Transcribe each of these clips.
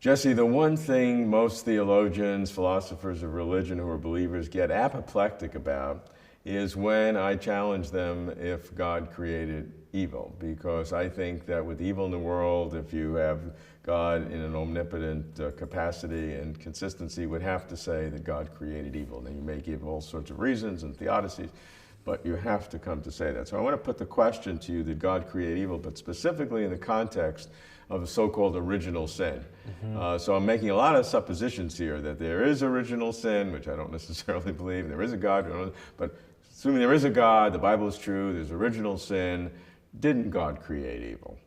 Jesse, the one thing most theologians, philosophers of religion who are believers get apoplectic about is when I challenge them if God created evil. Because I think that with evil in the world, if you have God in an omnipotent capacity and consistency, would have to say that God created evil. Now you may give all sorts of reasons and theodicies, but you have to come to say that. So I want to put the question to you, did God create evil, but specifically in the context of the so-called original sin. So I'm making a lot of suppositions here that there is original sin, which I don't necessarily believe. There is a God, but assuming there is a God, the Bible is true, there's original sin, didn't God create evil?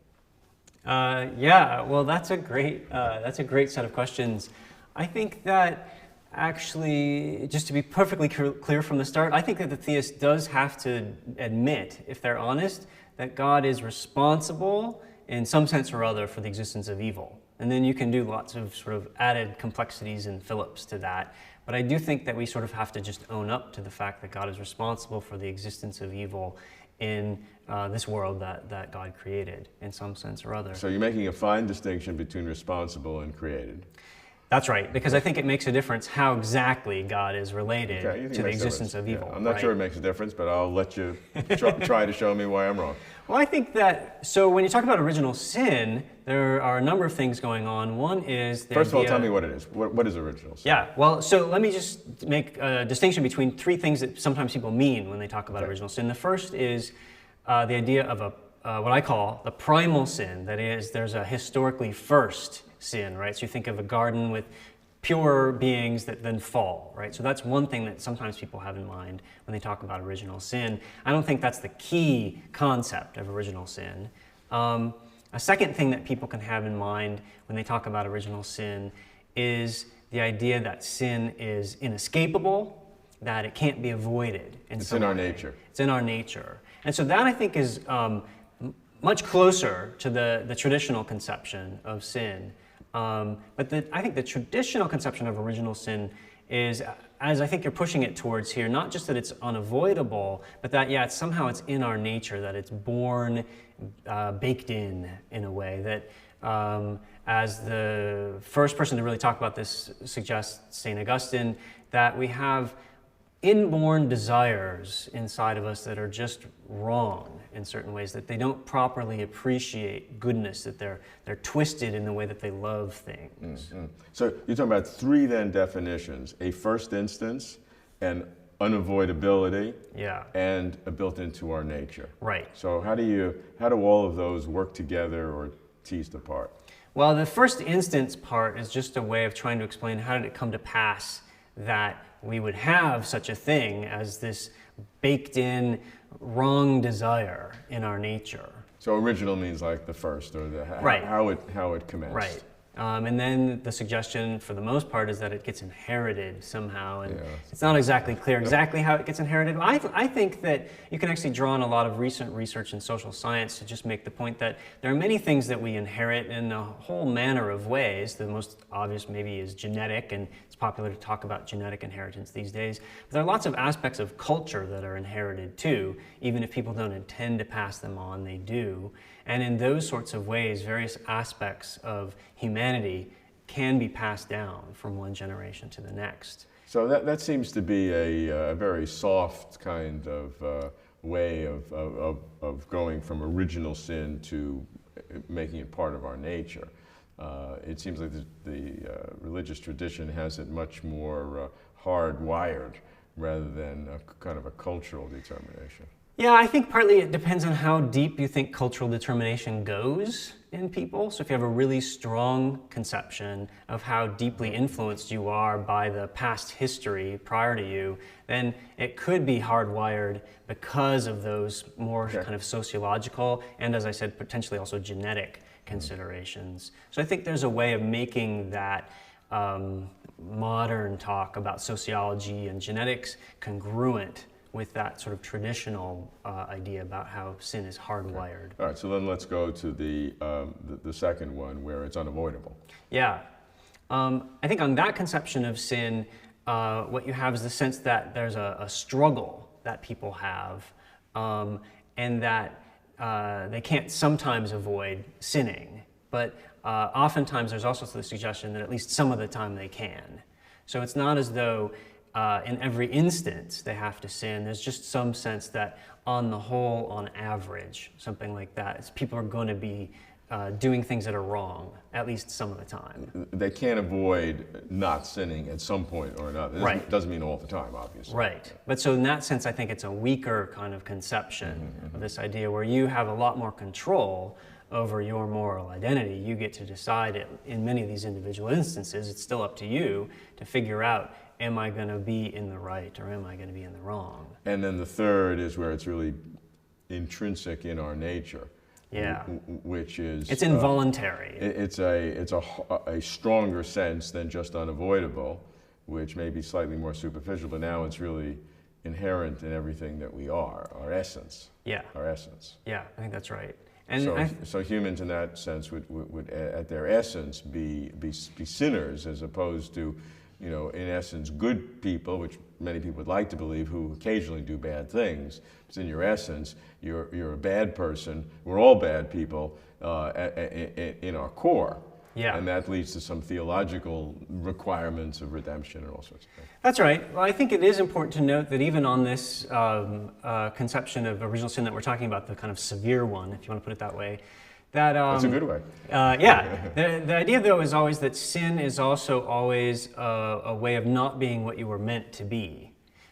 Yeah, well, that's a great set of questions. I think that actually, just to be perfectly clear from the start, I think that the theist does have to admit, if they're honest, that God is responsible in some sense or other for the existence of evil. And then you can do lots of sort of added complexities and fill-ups to that. But I do think that we sort of have to just own up to the fact that God is responsible for the existence of evil in this world that God created in some sense or other. So you're making a fine distinction between responsible and created. That's right, because I think it makes a difference how exactly God is related to the existence of evil. Yeah, I'm not sure it makes a difference, but I'll let you try to show me why I'm wrong. Well, I think that, so when you talk about original sin, there are a number of things going on. One is the First of all, tell me what it is. What is original sin? Yeah, well, so let me just make a distinction between three things that sometimes people mean when they talk about original sin. The first is the idea of what I call the primal sin. That is, there's a historically first sin, right? So you think of a garden with pure beings that then fall, right? So that's one thing that sometimes people have in mind when they talk about original sin. I don't think that's the key concept of original sin. A second thing that people can have in mind when they talk about original sin is the idea that sin is inescapable, that it can't be avoided. It's in our nature. It's in our nature. And so that, I think, is much closer to the traditional conception of sin. But I think the traditional conception of original sin is, as I think you're pushing it towards here, not just that it's unavoidable, but that, yeah, somehow it's in our nature, that it's born, baked in a way, that as the first person to really talk about this suggests St. Augustine, that we have inborn desires inside of us that are just wrong in certain ways, that they don't properly appreciate goodness, that they're twisted in the way that they love things. Mm-hmm. So you're talking about three then definitions: a first instance, an unavoidability, and a built into our nature. Right. So how do all of those work together or teased apart? Well, the first instance part is just a way of trying to explain how did it come to pass that we would have such a thing as this baked in wrong desire in our nature. So original means like the first, or how it commenced. Right. And then the suggestion for the most part is that it gets inherited somehow, and it's not exactly clear exactly how it gets inherited. I think that you can actually draw on a lot of recent research in social science to just make the point that there are many things that we inherit in a whole manner of ways. The most obvious maybe is genetic, and it's popular to talk about genetic inheritance these days. But there are lots of aspects of culture that are inherited too. Even if people don't intend to pass them on, they do. And in those sorts of ways, various aspects of humanity can be passed down from one generation to the next. So that seems to be a very soft kind of way of going from original sin to making it part of our nature. It seems like the religious tradition has it much more hardwired rather than a kind of a cultural determination. Yeah, I think partly it depends on how deep you think cultural determination goes in people. So if you have a really strong conception of how deeply influenced you are by the past history prior to you, then it could be hardwired because of those more kind of sociological and, as I said, potentially also genetic considerations. So I think there's a way of making that modern talk about sociology and genetics congruent with that sort of traditional idea about how sin is hardwired. All right, so then let's go to the second one, where it's unavoidable. Yeah. I think on that conception of sin, what you have is the sense that there's a struggle that people have, and that they can't sometimes avoid sinning. but oftentimes there's also the suggestion that at least some of the time they can. So it's not as though in every instance they have to sin. There's just some sense that on the whole, on average, something like that, people are going to be doing things that are wrong, at least some of the time. They can't avoid not sinning at some point or another. It doesn't mean all the time, obviously. Right. But so in that sense, I think it's a weaker kind of conception of this idea where you have a lot more control over your moral identity. You get to decide it. In many of these individual instances, it's still up to you to figure out, am I going to be in the right or am I going to be in the wrong? And then the third is where it's really intrinsic in our nature. Yeah. Which is... It's involuntary. It's a stronger sense than just unavoidable, which may be slightly more superficial, but now it's really inherent in everything that we are, our essence. Yeah. Our essence. Yeah, I think that's right. And so humans in that sense would at their essence be sinners, as opposed to, in essence, good people, which many people would like to believe, who occasionally do bad things. It's in your essence, you're a bad person. We're all bad people in our core. Yeah. And that leads to some theological requirements of redemption and all sorts of things. That's right. Well, I think it is important to note that even on this conception of original sin that we're talking about, the kind of severe one, if you want to put it that way, that's a good way. The idea, though, is always that sin is also always a way of not being what you were meant to be.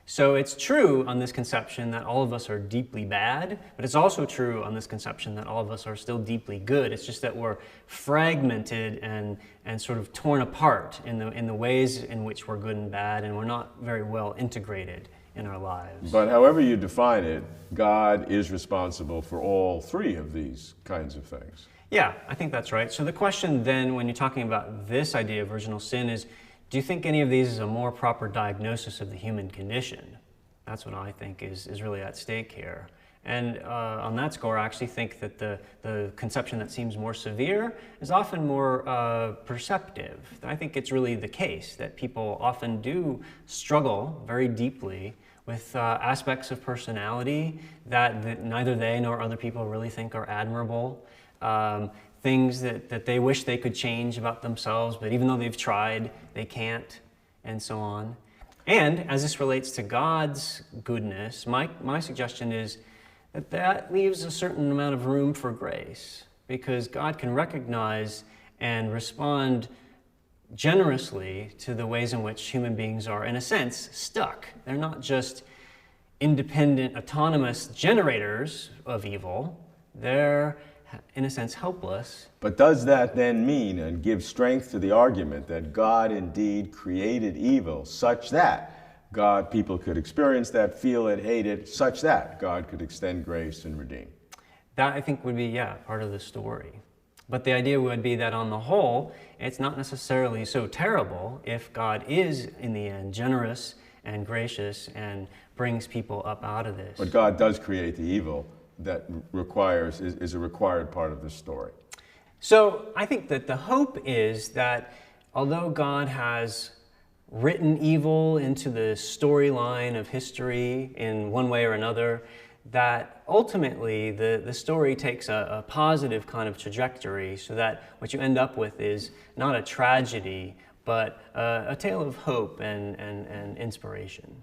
So it's true on this conception that all of us are deeply bad, but it's also true on this conception that all of us are still deeply good. It's just that we're fragmented and sort of torn apart in the ways in which we're good and bad, and we're not very well integrated in our lives. But however you define it, God is responsible for all three of these kinds of things. Yeah, I think that's right. So the question then, when you're talking about this idea of original sin, is do you think any of these is a more proper diagnosis of the human condition? That's what I think is really at stake here. And on that score, I actually think that the conception that seems more severe is often more perceptive. I think it's really the case that people often do struggle very deeply with aspects of personality that neither they nor other people really think are admirable. Things that they wish they could change about themselves, but even though they've tried, they can't, and so on. And as this relates to God's goodness, my suggestion is that leaves a certain amount of room for grace, because God can recognize and respond generously to the ways in which human beings are, in a sense, stuck. They're not just independent, autonomous generators of evil. They're, in a sense, helpless. But does that then mean and give strength to the argument that God indeed created evil such that people could experience that, feel it, hate it, such that God could extend grace and redeem? That, I think, would be, part of the story. But the idea would be that on the whole, it's not necessarily so terrible if God is, in the end, generous and gracious and brings people up out of this. But God does create the evil that is a required part of this story. So I think that the hope is that although God has written evil into the storyline of history in one way or another, that ultimately the story takes a positive kind of trajectory, so that what you end up with is not a tragedy, but a tale of hope and inspiration.